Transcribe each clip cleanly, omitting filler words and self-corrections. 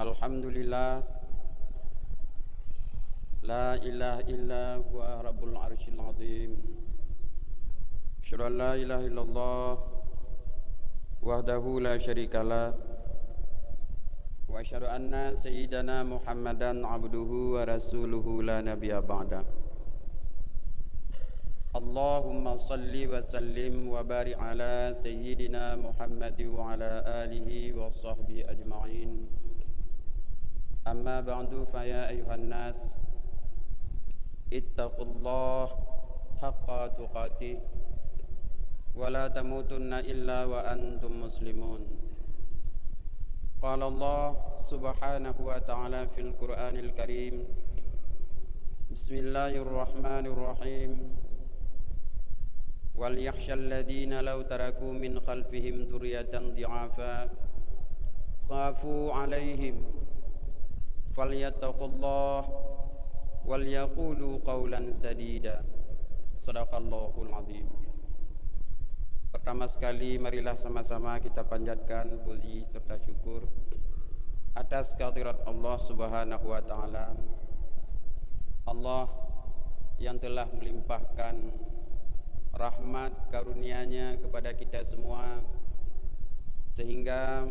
Alhamdulillah, la ilaha illa huwa rabbul arsyil azim. Asyhadu an la ilaha illallah wahdahu la syarikalah wa asyhadu anna sayyidana Muhammadan abduhu wa rasuluhu la nabiyya ba'da. Allahumma salli wa sallim wa barik ala sayyidina Muhammadin wa ala alihi wa sahbihi ajma'in. Amma ba'du, fa ya ayuhan nas ittaqullah haqqa tuqatih wa la tamutunna illa wa antum muslimun. Qala Allah subhanahu wa ta'ala fil Qur'anil Karim, Bismillahirrahmanirrahim. Wal yakhshal ladina law taraku min khalfihim dzurriyyatan dhi'afa khafu 'alaihim falyattaqullah wal yaqulu qawlan sadida. Shadaqallahul azim. Pertama sekali marilah sama-sama kita panjatkan puji serta syukur atas kehadirat Allah Subhanahu wa taala. Allah yang telah melimpahkan rahmat karunia-Nya kepada kita semua, sehingga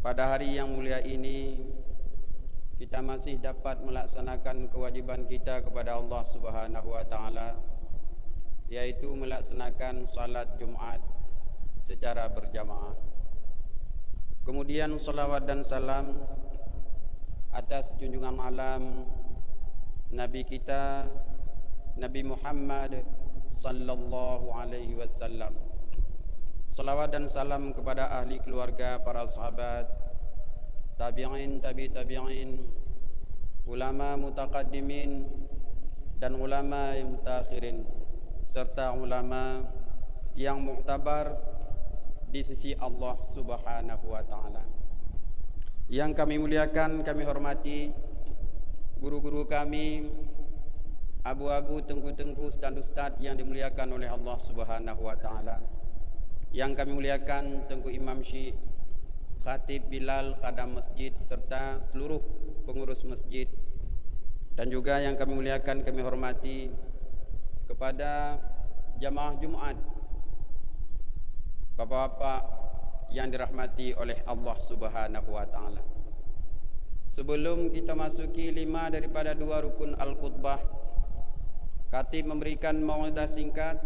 pada hari yang mulia ini kita masih dapat melaksanakan kewajiban kita kepada Allah Subhanahu wa taala, yaitu melaksanakan salat Jumat secara berjamaah. Kemudian salawat dan salam atas junjungan alam Nabi kita Nabi Muhammad sallallahu alaihi wasallam. Salawat dan salam kepada ahli keluarga, para sahabat, tabi'in, tabi'in, ulama mutaqaddimin dan ulama yang mutakhirin, serta ulama yang mu'tabar di sisi Allah Subhanahu wa taala. Yang kami muliakan, kami hormati guru-guru kami, abu-abu, tengku-tengku, ustaz-ustaz yang dimuliakan oleh Allah Subhanahu wa taala. Yang kami muliakan Tengku Imam Syekh, Khatib Bilal, khadam masjid, serta seluruh pengurus masjid. Dan juga yang kami muliakan, kami hormati kepada jamaah Jumat, bapak-bapak yang dirahmati oleh Allah Subhanahu wa taala. Sebelum kita masuki 5 daripada 2 rukun al-khutbah, khatib memberikan mau'izah singkat,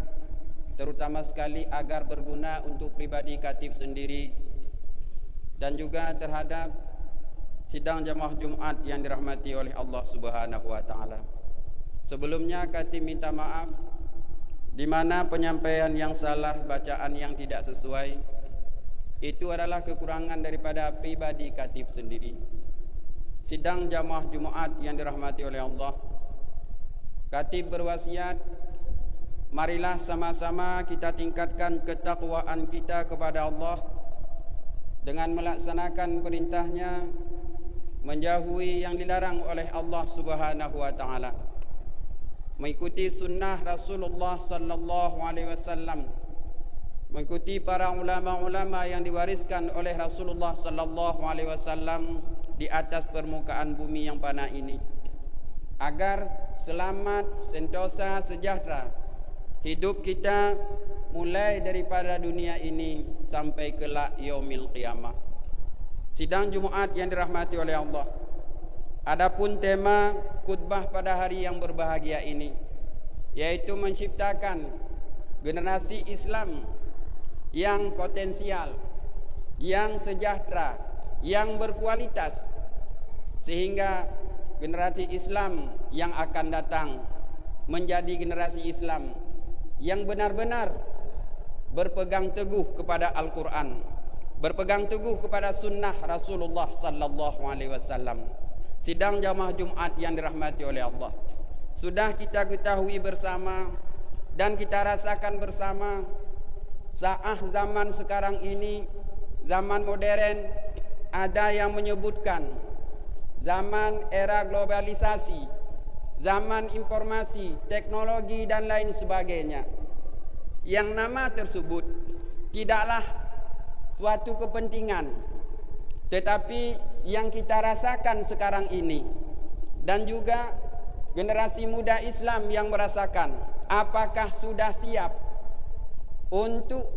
terutama sekali agar berguna untuk pribadi khatib sendiri dan juga terhadap sidang jamaah Jumat yang dirahmati oleh Allah Subhanahu wa taala. Sebelumnya khatib minta maaf di mana penyampaian yang salah, bacaan yang tidak sesuai itu adalah kekurangan daripada pribadi khatib sendiri. Sidang jamaah Jumat yang dirahmati oleh Allah, khatib berwasiat, marilah sama-sama kita tingkatkan ketakwaan kita kepada Allah dengan melaksanakan perintahnya, menjauhi yang dilarang oleh Allah Subhanahu wa taala, mengikuti sunnah Rasulullah sallallahu alaihi wasallam, mengikuti para ulama-ulama yang diwariskan oleh Rasulullah sallallahu alaihi wasallam di atas permukaan bumi yang panah ini, agar selamat, sentosa, sejahtera hidup kita mulai daripada dunia ini sampai kelak yaumil qiyamah. Sidang Jumat yang dirahmati oleh Allah, adapun tema khutbah pada hari yang berbahagia ini yaitu menciptakan generasi Islam yang potensial, yang sejahtera, yang berkualitas, sehingga generasi Islam yang akan datang menjadi generasi Islam yang benar-benar berpegang teguh kepada Al-Quran, berpegang teguh kepada sunnah Rasulullah sallallahu alaihi wasallam. Sidang jamaah Jumat yang dirahmati oleh Allah, sudah kita ketahui bersama dan kita rasakan bersama, saat zaman sekarang ini, zaman modern, ada yang menyebutkan zaman era globalisasi, zaman informasi, teknologi dan lain sebagainya. Yang nama tersebut tidaklah suatu kepentingan, tetapi yang kita rasakan sekarang ini, dan juga generasi muda Islam yang merasakan, apakah sudah siap untuk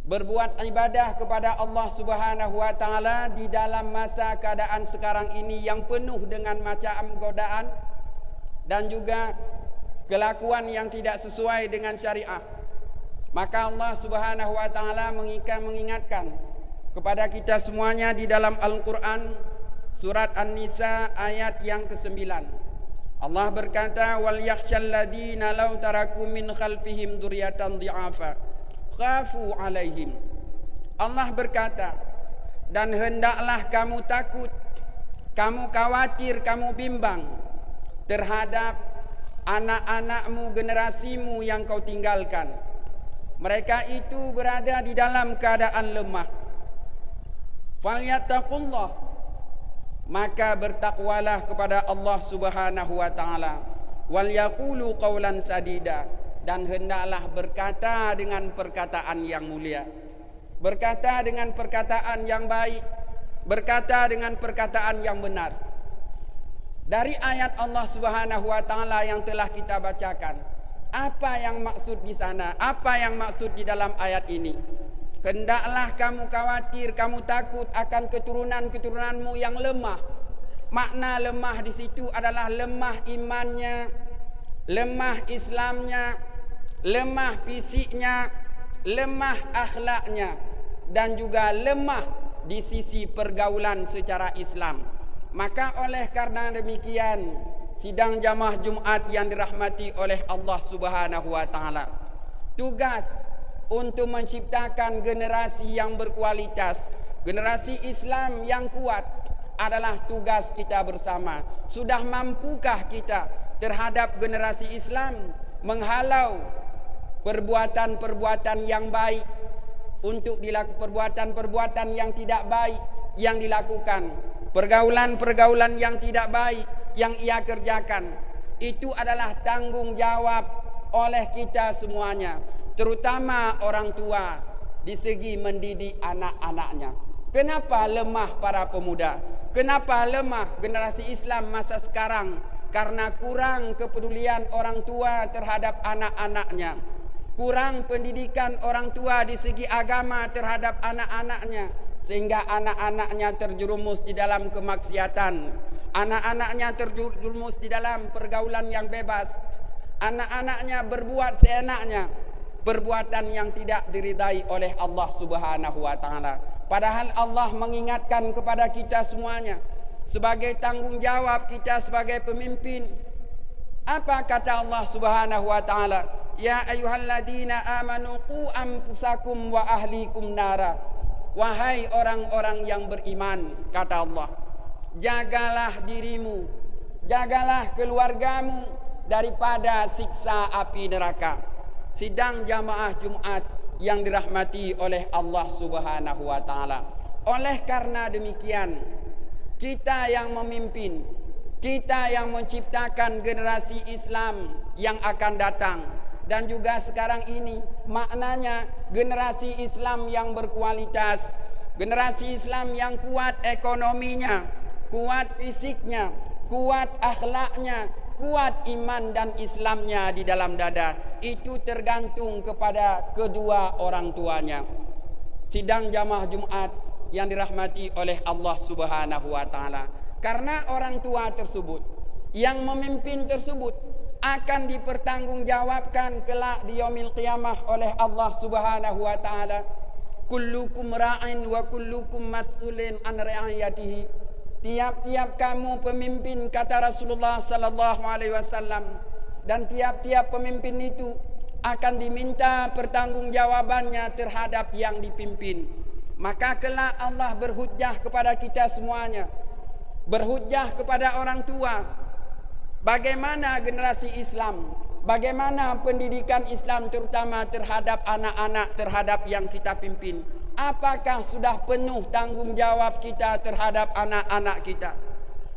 berbuat ibadah kepada Allah Subhanahu wa taala di dalam masa keadaan sekarang ini yang penuh dengan macam godaan dan juga kelakuan yang tidak sesuai dengan syariah. Maka Allah Subhanahu wa taala mengingatkan kepada kita semuanya di dalam Al-Qur'an surat An-Nisa ayat yang ke-9. Allah berkata, wal yakhshal ladina law taraku min khalfihim dzurriyyatan dhi'afa khafu alaihim. Allah berkata, dan hendaklah kamu takut, kamu khawatir, kamu bimbang terhadap anak-anakmu, generasimu yang kau tinggalkan. Mereka itu berada di dalam keadaan lemah. Falyattaqullah, maka bertakwalah kepada Allah Subhanahu wa taala. Wal yaqulu qawlan sadida, dan hendaklah berkata dengan perkataan yang mulia. Berkata dengan perkataan yang baik, berkata dengan perkataan yang benar. Dari ayat Allah Subhanahu wa taala yang telah kita bacakan, apa yang maksud di sana? Apa yang maksud di dalam ayat ini? Hendaklah kamu khawatir, kamu takut akan keturunan-keturunanmu yang lemah. Makna lemah di situ adalah lemah imannya, lemah Islamnya, lemah fisiknya, lemah akhlaknya, dan juga lemah di sisi pergaulan secara Islam. Maka oleh karena demikian, sidang jamaah Jumat yang dirahmati oleh Allah Subhanahu wa taala, tugas untuk menciptakan generasi yang berkualitas, generasi Islam yang kuat adalah tugas kita bersama. Sudah mampukah kita terhadap generasi Islam menghalau perbuatan-perbuatan yang baik untuk dilakukan, perbuatan-perbuatan yang tidak baik yang dilakukan, pergaulan-pergaulan yang tidak baik yang ia kerjakan? Itu adalah tanggung jawab oleh kita semuanya, terutama orang tua di segi mendidik anak-anaknya. Kenapa lemah para pemuda? Kenapa lemah generasi Islam masa sekarang? Karena kurang kepedulian orang tua terhadap anak-anaknya, kurang pendidikan orang tua di segi agama terhadap anak-anaknya, sehingga anak-anaknya terjerumus di dalam kemaksiatan, anak-anaknya terjerumus di dalam pergaulan yang bebas, anak-anaknya berbuat seenaknya, perbuatan yang tidak diridai oleh Allah Subhanahu wa taala. Padahal Allah mengingatkan kepada kita semuanya sebagai tanggung jawab kita sebagai pemimpin. Apa kata Allah Subhanahu wa taala? Ya ayyuhalladzina amanu qu anfusakum wa ahlikum nara. Wahai orang-orang yang beriman, kata Allah, jagalah dirimu, jagalah keluargamu daripada siksa api neraka. Sidang jamaah Jumat yang dirahmati oleh Allah Subhanahu wa taala. Oleh karena demikian, kita yang memimpin, kita yang menciptakan generasi Islam yang akan datang, dan juga sekarang ini maknanya generasi Islam yang berkualitas, generasi Islam yang kuat ekonominya, kuat fisiknya, kuat akhlaknya, kuat iman dan Islamnya di dalam dada. Itu tergantung kepada kedua orang tuanya. Sidang jamaah Jumat yang dirahmati oleh Allah Subhanahu wa taala, karena orang tua tersebut, yang memimpin tersebut akan dipertanggungjawabkan kelak di yaumil qiyamah oleh Allah Subhanahu wa taala. Kullukum ra'in wa kullukum mas'ulin an ra'iyatihi. Tiap-tiap kamu pemimpin, kata Rasulullah sallallahu alaihi wasallam, dan tiap-tiap pemimpin itu akan diminta pertanggungjawabannya terhadap yang dipimpin. Maka kelak Allah berhujjah kepada kita semuanya, berhujjah kepada orang tua. Bagaimana generasi Islam, bagaimana pendidikan Islam terutama terhadap anak-anak, terhadap yang kita pimpin? Apakah sudah penuh tanggung jawab kita terhadap anak-anak kita?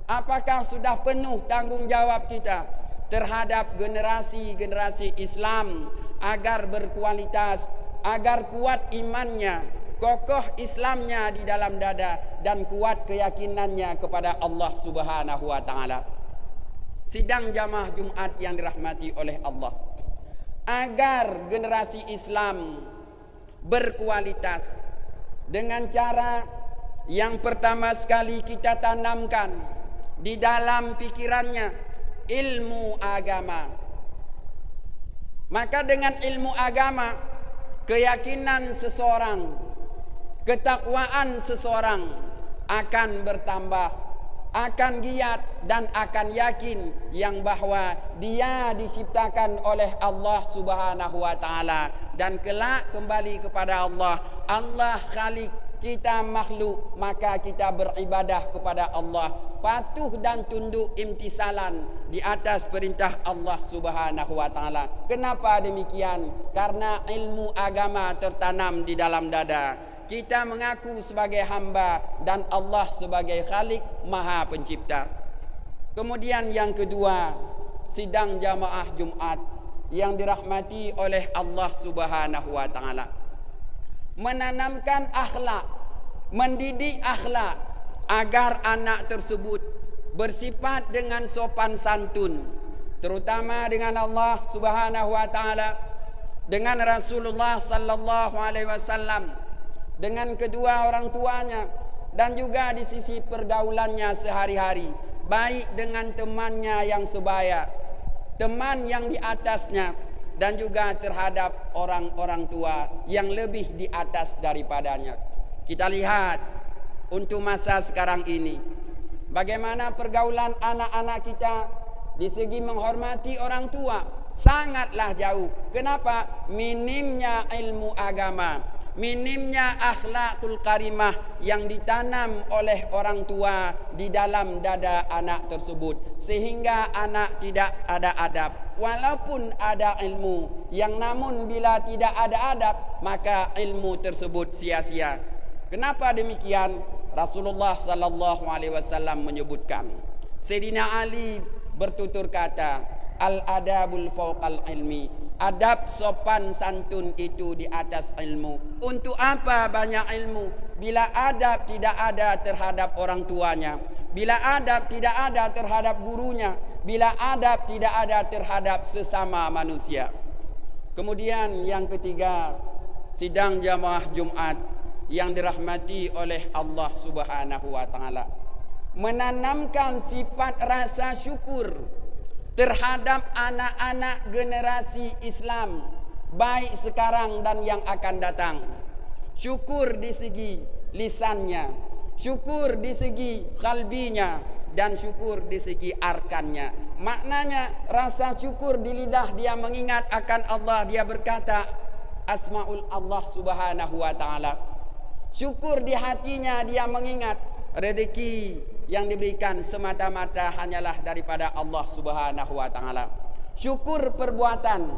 Apakah sudah penuh tanggung jawab kita terhadap generasi-generasi Islam agar berkualitas, agar kuat imannya, kokoh Islamnya di dalam dada dan kuat keyakinannya kepada Allah Subhanahu wa taala. Sidang jamaah Jumat yang dirahmati oleh Allah, agar generasi Islam berkualitas dengan cara yang pertama sekali kita tanamkan di dalam pikirannya ilmu agama. Maka dengan ilmu agama, keyakinan seseorang, ketakwaan seseorang akan bertambah, akan giat dan akan yakin yang bahwa dia diciptakan oleh Allah Subhanahu wa taala dan kelak kembali kepada Allah. Allah Khalik, kita makhluk, maka kita beribadah kepada Allah, patuh dan tunduk imtisalan di atas perintah Allah Subhanahu wa taala. Kenapa demikian? Karena ilmu agama tertanam di dalam dada. Kita mengaku sebagai hamba dan Allah sebagai Khalik, Maha Pencipta. Kemudian yang kedua, sidang jamaah Jumat yang dirahmati oleh Allah Subhanahu wa taala, menanamkan akhlak, mendidik akhlak agar anak tersebut bersifat dengan sopan santun, terutama dengan Allah Subhanahu wa taala, dengan Rasulullah sallallahu alaihi wasallam, dengan kedua orang tuanya, dan juga di sisi pergaulannya sehari-hari, baik dengan temannya yang sebaya, teman yang di atasnya, dan juga terhadap orang-orang tua yang lebih di atas daripadanya. Kita lihat untuk masa sekarang ini, bagaimana pergaulan anak-anak kita di segi menghormati orang tua sangatlah jauh. Kenapa? Minimnya ilmu agama, minimnya akhlakul karimah yang ditanam oleh orang tua di dalam dada anak tersebut, sehingga anak tidak ada adab. Walaupun ada ilmu, yang namun bila tidak ada adab, maka ilmu tersebut sia-sia. Kenapa demikian? Rasulullah sallallahu alaihi wasallam menyebutkan, Sayyidina Ali bertutur kata, al-adabul fawqal ilmi, adab sopan santun itu di atas ilmu. Untuk apa banyak ilmu bila adab tidak ada terhadap orang tuanya, bila adab tidak ada terhadap gurunya, bila adab tidak ada terhadap sesama manusia. Kemudian yang ketiga, sidang jamaah Jumat yang dirahmati oleh Allah Subhanahu wa taala, menanamkan sifat rasa syukur terhadap anak-anak generasi Islam, baik sekarang dan yang akan datang. Syukur di segi lisannya, syukur di segi qalbinya, dan syukur di segi arkannya. Maknanya rasa syukur di lidah dia mengingat akan Allah, dia berkata asmaul Allah Subhanahu wa taala. Syukur di hatinya dia mengingat rezeki yang diberikan semata-mata hanyalah daripada Allah Subhanahu wa taala. Syukur perbuatan,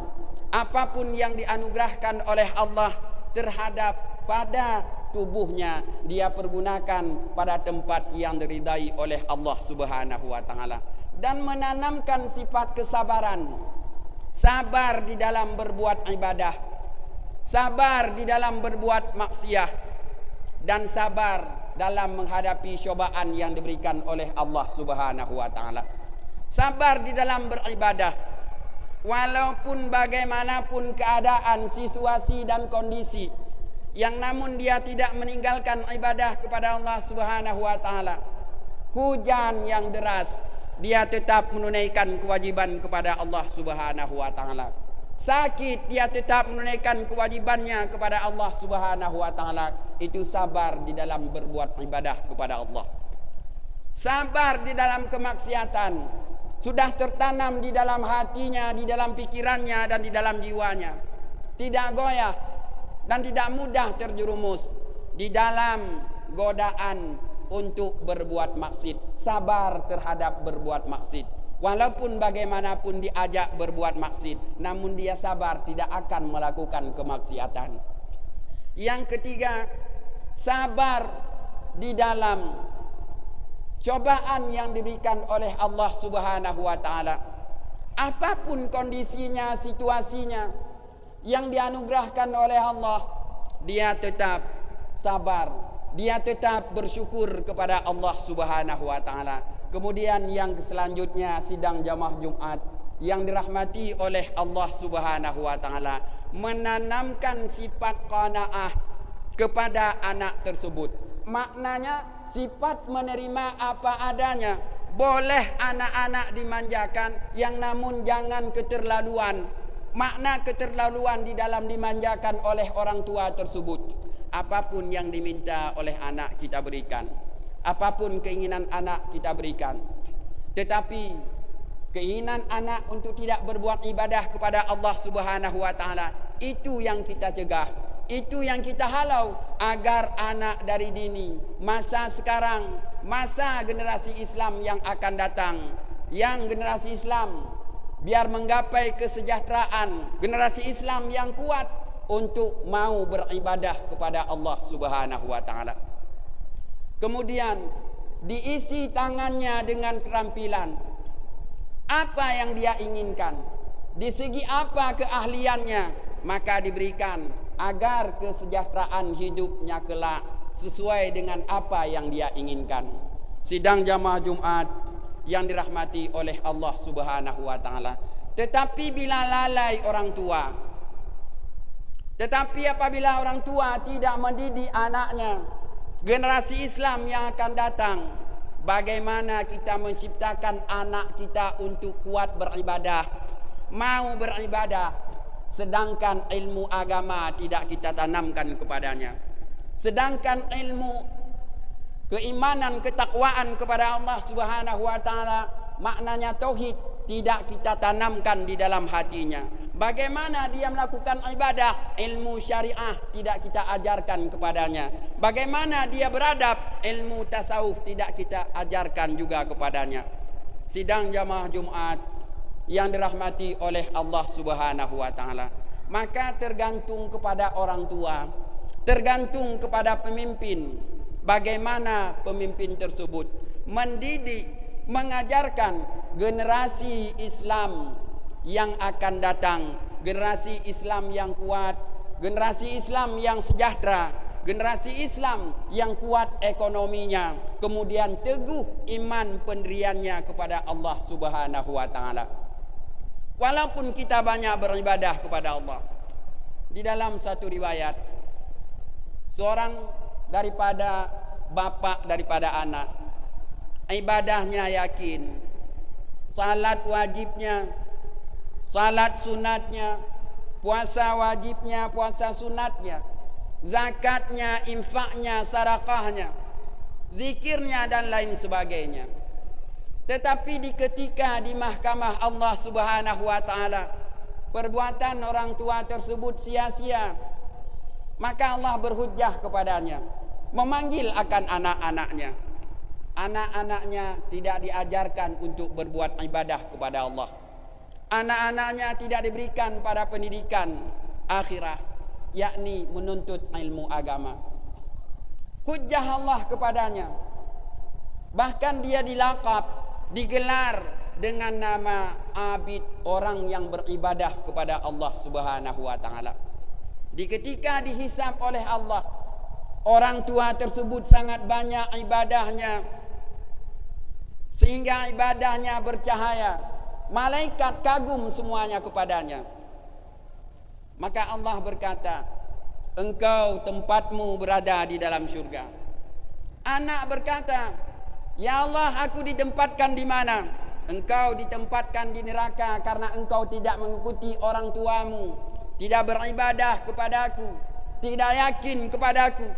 apapun yang dianugerahkan oleh Allah terhadap pada tubuhnya, dia pergunakan pada tempat yang diridai oleh Allah Subhanahu wa taala. Dan menanamkan sifat kesabaran, sabar di dalam berbuat ibadah, sabar di dalam berbuat maksiat, dan sabar dalam menghadapi cobaan yang diberikan oleh Allah Subhanahu wa taala. Sabar di dalam beribadah, walaupun bagaimanapun keadaan, situasi dan kondisi, yang namun dia tidak meninggalkan ibadah kepada Allah Subhanahu wa taala. Hujan yang deras, dia tetap menunaikan kewajiban kepada Allah Subhanahu wa taala. Sakit, dia tetap menunaikan kewajibannya kepada Allah Subhanahu wa taala. Itu sabar di dalam berbuat ibadah kepada Allah. Sabar di dalam kemaksiatan sudah tertanam di dalam hatinya, di dalam pikirannya dan di dalam jiwanya. Tidak goyah dan tidak mudah terjerumus di dalam godaan untuk berbuat maksiat. Sabar terhadap berbuat maksiat. Walaupun bagaimanapun diajak berbuat maksiat, namun dia sabar tidak akan melakukan kemaksiatan. Yang ketiga, sabar di dalam cobaan yang diberikan oleh Allah Subhanahu wa taala. Apapun kondisinya, situasinya yang dianugerahkan oleh Allah, dia tetap sabar, dia tetap bersyukur kepada Allah Subhanahu wa taala. Kemudian yang selanjutnya, sidang jamaah Jumat yang dirahmati oleh Allah Subhanahu wa taala, menanamkan sifat qanaah kepada anak tersebut. Maknanya sifat menerima apa adanya. Boleh anak-anak dimanjakan, yang namun jangan keterlaluan. Makna keterlaluan di dalam dimanjakan oleh orang tua tersebut. Apapun yang diminta oleh anak kita berikan, apapun keinginan anak kita berikan. Tetapi keinginan anak untuk tidak berbuat ibadah kepada Allah Subhanahu wa taala, itu yang kita cegah, itu yang kita halau, agar anak dari dini, masa sekarang, masa generasi Islam yang akan datang, yang generasi Islam biar menggapai kesejahteraan, generasi Islam yang kuat untuk mau beribadah kepada Allah Subhanahu wa taala. Kemudian diisi tangannya dengan keterampilan. Apa yang dia inginkan, di segi apa keahliannya, maka diberikan agar kesejahteraan hidupnya kelak sesuai dengan apa yang dia inginkan. Sidang jamaah Jumat yang dirahmati oleh Allah Subhanahu wa taala. Tetapi bila lalai orang tua, tetapi apabila orang tua tidak mendidik anaknya, generasi Islam yang akan datang, bagaimana kita menciptakan anak kita untuk kuat beribadah, mau beribadah, sedangkan ilmu agama tidak kita tanamkan kepadanya. Sedangkan ilmu keimanan, ketakwaan kepada Allah Subhanahu wa taala, maknanya tauhid, tidak kita tanamkan di dalam hatinya. Bagaimana dia melakukan ibadah, ilmu syariah tidak kita ajarkan kepadanya. Bagaimana dia beradab, ilmu tasawuf tidak kita ajarkan juga kepadanya. Sidang jamaah Jumat yang dirahmati oleh Allah Subhanahu wa taala, maka tergantung kepada orang tua, tergantung kepada pemimpin, bagaimana pemimpin tersebut mendidik, mengajarkan generasi Islam yang akan datang, generasi Islam yang kuat, generasi Islam yang sejahtera, generasi Islam yang kuat ekonominya, kemudian teguh iman pendiriannya kepada Allah Subhanahu wa taala. Walaupun kita banyak beribadah kepada Allah, di dalam satu riwayat, seorang daripada bapak daripada anak, ibadahnya yakin, salat wajibnya, salat sunatnya, puasa wajibnya, puasa sunatnya, zakatnya, infaknya, sedekahnya, zikirnya dan lain sebagainya. Tetapi di ketika di mahkamah Allah Subhanahu wa taala, perbuatan orang tua tersebut sia-sia, maka Allah berhujjah kepadanya, memanggil akan anak-anaknya. Anak-anaknya tidak diajarkan untuk berbuat ibadah kepada Allah. Anak-anaknya tidak diberikan pada pendidikan akhirah, yakni menuntut ilmu agama. Hujjah Allah kepadanya. Bahkan dia dilaqab, digelar dengan nama abid, orang yang beribadah kepada Allah Subhanahu wa taala. Di ketika dihisab oleh Allah, orang tua tersebut sangat banyak ibadahnya, sehingga ibadahnya bercahaya, malaikat kagum semuanya kepadanya. Maka Allah berkata, engkau tempatmu berada di dalam syurga. Anak berkata, ya Allah, aku ditempatkan di mana? Engkau ditempatkan di neraka karena engkau tidak mengikuti orang tuamu, tidak beribadah kepadaku, tidak yakin kepadaku,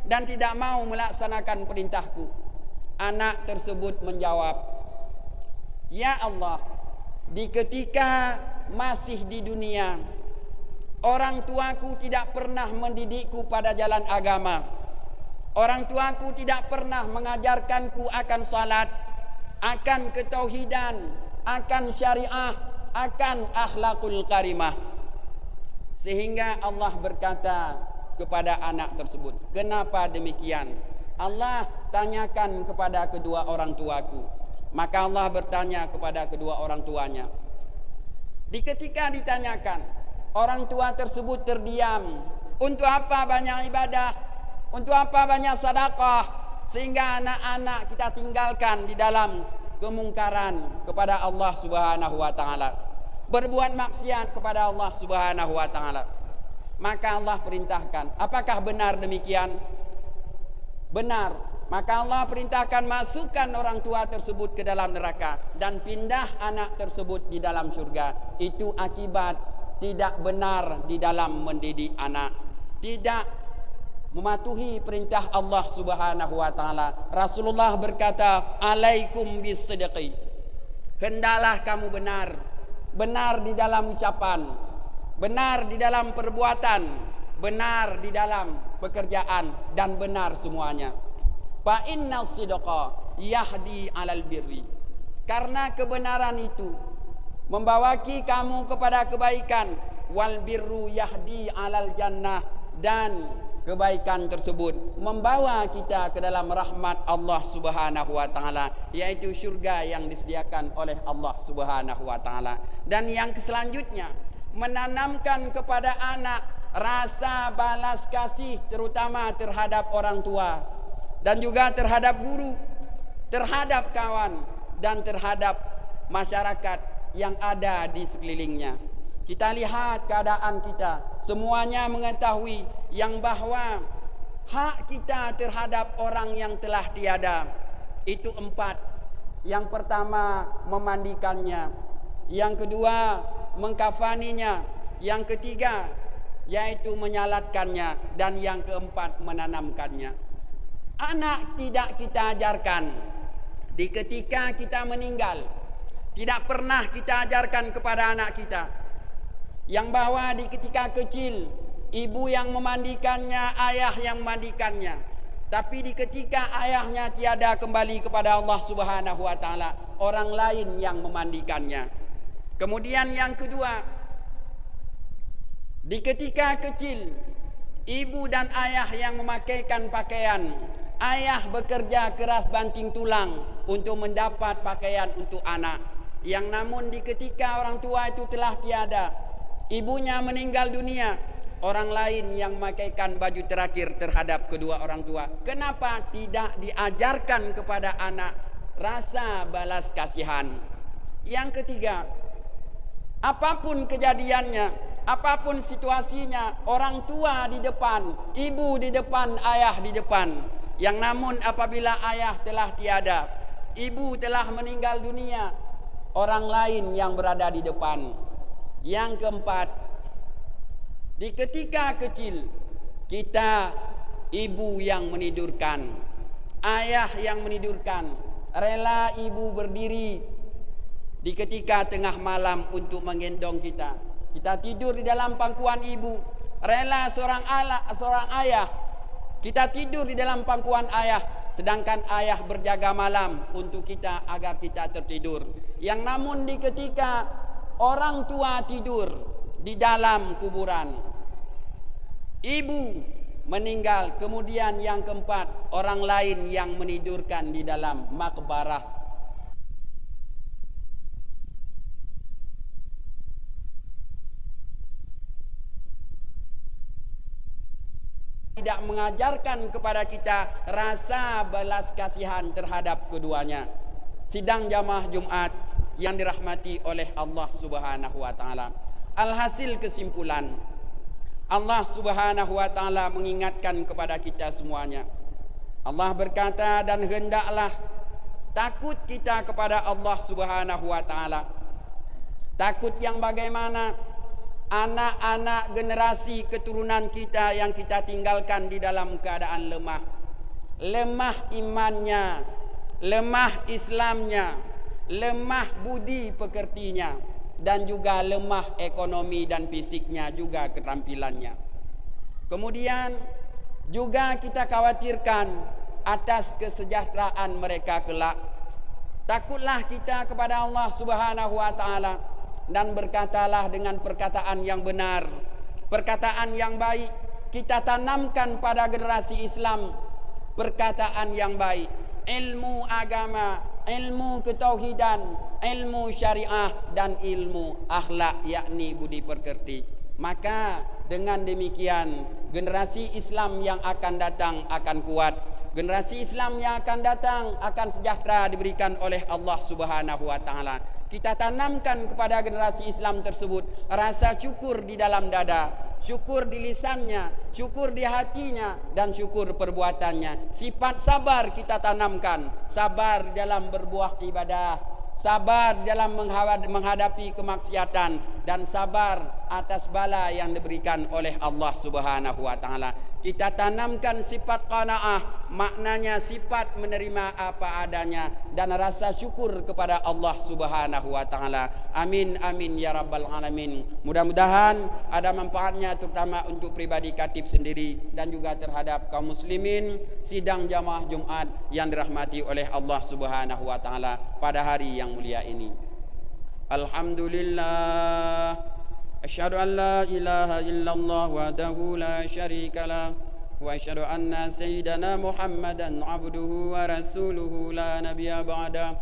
dan tidak mau melaksanakan perintahku. Anak tersebut menjawab, ya Allah, di ketika masih di dunia, orang tuaku tidak pernah mendidikku pada jalan agama. Orang tuaku tidak pernah mengajarkanku akan salat, akan ketauhidan, akan syariah, akan akhlakul karimah. Sehingga Allah berkata kepada anak tersebut, kenapa demikian? Allah tanyakan kepada kedua orang tuaku. Maka Allah bertanya kepada kedua orang tuanya. Di ketika ditanyakan, orang tua tersebut terdiam. Untuk apa banyak ibadah? Untuk apa banyak sedekah sehingga anak-anak kita tinggalkan di dalam kemungkaran kepada Allah Subhanahu wa taala, berbuat maksiat kepada Allah Subhanahu wa taala. Maka Allah perintahkan, apakah benar demikian? Benar. Maka Allah perintahkan masukkan orang tua tersebut ke dalam neraka dan pindah anak tersebut di dalam surga. Itu akibat tidak benar di dalam mendidik anak, tidak mematuhi perintah Allah Subhanahu wa taala. Rasulullah berkata, "Alaikum bisidqi." Hendaklah kamu benar. Benar di dalam ucapan, benar di dalam perbuatan, benar di dalam pekerjaan, dan benar semuanya. Fa inna sidqa yahdi 'alal birri. Karena kebenaran itu membawaki kamu kepada kebaikan. Wal birru yahdi 'alal jannah, dan kebaikan tersebut membawa kita ke dalam rahmat Allah Subhanahu wa taala, yaitu syurga yang disediakan oleh Allah Subhanahu wa taala. Dan yang selanjutnya, menanamkan kepada anak rasa balas kasih, terutama terhadap orang tua dan juga terhadap guru, terhadap kawan, dan terhadap masyarakat yang ada di sekelilingnya. Kita lihat keadaan kita, semuanya mengetahui yang bahwa hak kita terhadap orang yang telah tiada itu 4. Yang pertama, memandikannya. Yang kedua, mengkafaninya. Yang ketiga, yaitu menyalatkannya. Dan yang keempat, menanamkannya. Anak tidak kita ajarkan di ketika kita meninggal. Tidak pernah kita ajarkan kepada anak kita yang bahwa di ketika kecil ibu yang memandikannya, ayah yang memandikannya. Tapi di ketika ayahnya tiada kembali kepada Allah Subhanahu wa taala, orang lain yang memandikannya. Kemudian yang kedua, di ketika kecil ibu dan ayah yang memakaikan pakaian. Ayah bekerja keras banting tulang untuk mendapat pakaian untuk anak. Yang namun di ketika orang tua itu telah tiada, ibunya meninggal dunia, orang lain yang memakaikan baju terakhir terhadap kedua orang tua. Kenapa tidak diajarkan kepada anak rasa balas kasihan? Yang ketiga, apapun kejadiannya, apapun situasinya, orang tua di depan, ibu di depan, ayah di depan. Yang namun apabila ayah telah tiada, ibu telah meninggal dunia, orang lain yang berada di depan. Yang keempat, di ketika kecil kita ibu yang menidurkan, ayah yang menidurkan, rela ibu berdiri di ketika tengah malam untuk menggendong kita. Kita tidur di dalam pangkuan ibu, rela seorang ayah kita tidur di dalam pangkuan ayah, sedangkan ayah berjaga malam untuk kita agar kita tertidur. Yang namun di ketika orang tua tidur di dalam kuburan, ibu meninggal, kemudian yang keempat, orang lain yang menidurkan di dalam makbarah. Tidak mengajarkan kepada kita rasa balas kasihan terhadap keduanya. Sidang jamaah Jumat yang dirahmati oleh Allah Subhanahu wa taala. Alhasil kesimpulan, Allah Subhanahu wa taala mengingatkan kepada kita semuanya. Allah berkata, dan hendaklah takut kita kepada Allah Subhanahu wa taala. Takut yang bagaimana? Anak-anak generasi keturunan kita yang kita tinggalkan di dalam keadaan lemah. Lemah imannya, lemah Islamnya, lemah budi pekertinya, dan juga lemah ekonomi dan fisiknya, juga keterampilannya. Kemudian juga kita khawatirkan atas kesejahteraan mereka kelak. Takutlah kita kepada Allah Subhanahu wa taala dan berkatalah dengan perkataan yang benar, perkataan yang baik. Kita tanamkan pada generasi Islam perkataan yang baik, ilmu agama, ilmu ketauhidan, ilmu syariah, dan ilmu akhlak, yakni budi pekerti. Maka dengan demikian generasi Islam yang akan datang akan kuat. Generasi Islam yang akan datang akan sejahtera diberikan oleh Allah Subhanahu wa taala. Kita tanamkan kepada generasi Islam tersebut rasa syukur di dalam dada, syukur di lisannya, syukur di hatinya, dan syukur perbuatannya. Sifat sabar kita tanamkan, sabar dalam berbuah ibadah, sabar dalam menghadapi kemaksiatan, dan sabar atas bala yang diberikan oleh Allah Subhanahu wa taala. Kita tanamkan sifat qanaah, maknanya sifat menerima apa adanya dan rasa syukur kepada Allah Subhanahu wa taala. Amin amin ya rabbal alamin. Mudah-mudahan ada manfaatnya terutama untuk pribadi khatib sendiri dan juga terhadap kaum muslimin sidang jamaah Jumat yang dirahmati oleh Allah Subhanahu wa taala pada hari yang mulia ini. Alhamdulillah. أشهد أن لا إله إلا الله وحده لا شريك له وأشهد أن سيدنا محمدا عبده ورسوله لا نبي بعده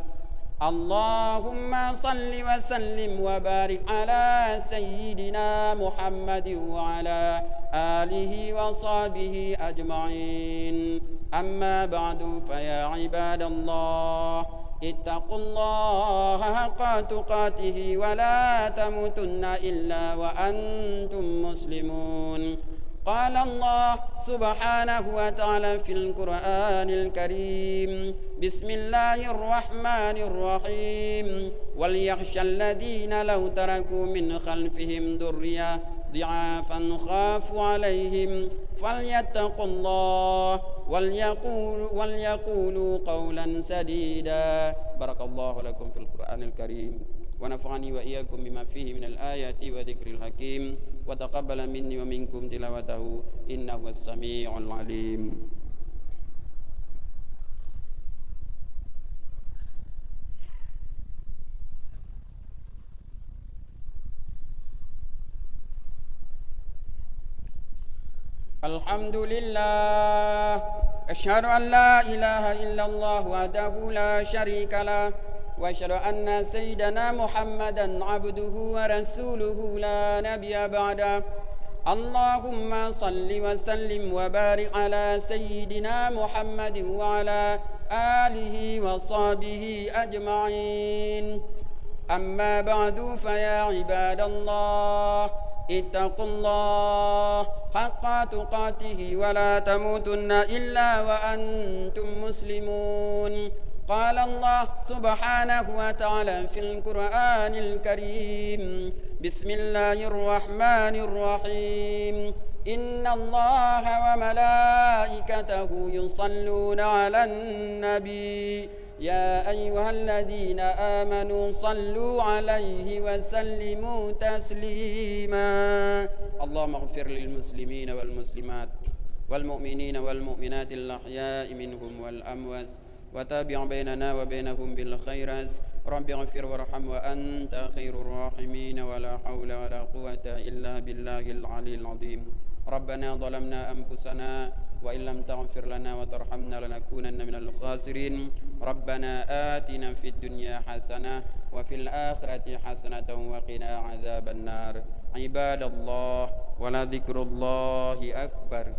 اللهم صل وسلم وبارك على سيدنا محمد وعلى آله وصحبه أجمعين أما بعد فيا عباد الله اتقوا الله حق تقاته ولا تموتن إلا وأنتم مسلمون قال الله سبحانه وتعالى في القرآن الكريم بسم الله الرحمن الرحيم وليخشى الذين لو تركوا من خلفهم ذرية ضعافا خافوا عليهم فليتقوا الله وليقولوا قولا سديدا بارك الله لكم في القرآن الكريم ونفعني وإياكم بما فيه من الآيات وذكر الحكيم وتقبل مني ومنكم تلاوته إنه السميع العليم. الحمد لله أشهد أن لا إله إلا الله وحده لا شريك له وأشهد أن سيدنا محمدا عبده ورسوله لا نبي بعده اللهم صل وسلم وبارك على سيدنا محمد وعلى آله وصحبه أجمعين أما بعد فيا عباد الله اتقوا الله حق تقاته ولا تموتن إلا وأنتم مسلمون قال الله سبحانه وتعالى في القرآن الكريم بسم الله الرحمن الرحيم إن الله وملائكته يصلون على النبي يا أيها الذين آمنوا صلوا عليه وسلموا تسليما اللهم اغفر للمسلمين والمسلمات والمؤمنين والمؤمنات الأحياء منهم والأموات وتابع بيننا وبينهم بالخيرات رب اغفر وارحم وأنت خير الراحمين ولا حول ولا قوة إلا بالله العلي العظيم ربنا ظلمنا أنفسنا وإن لم تغفر لنا وترحمنا لنكونن من الخاسرين ربنا آتنا في الدنيا حسنة وفي الآخرة حسنة وقنا عذاب النار عباد الله ولذكر الله أكبر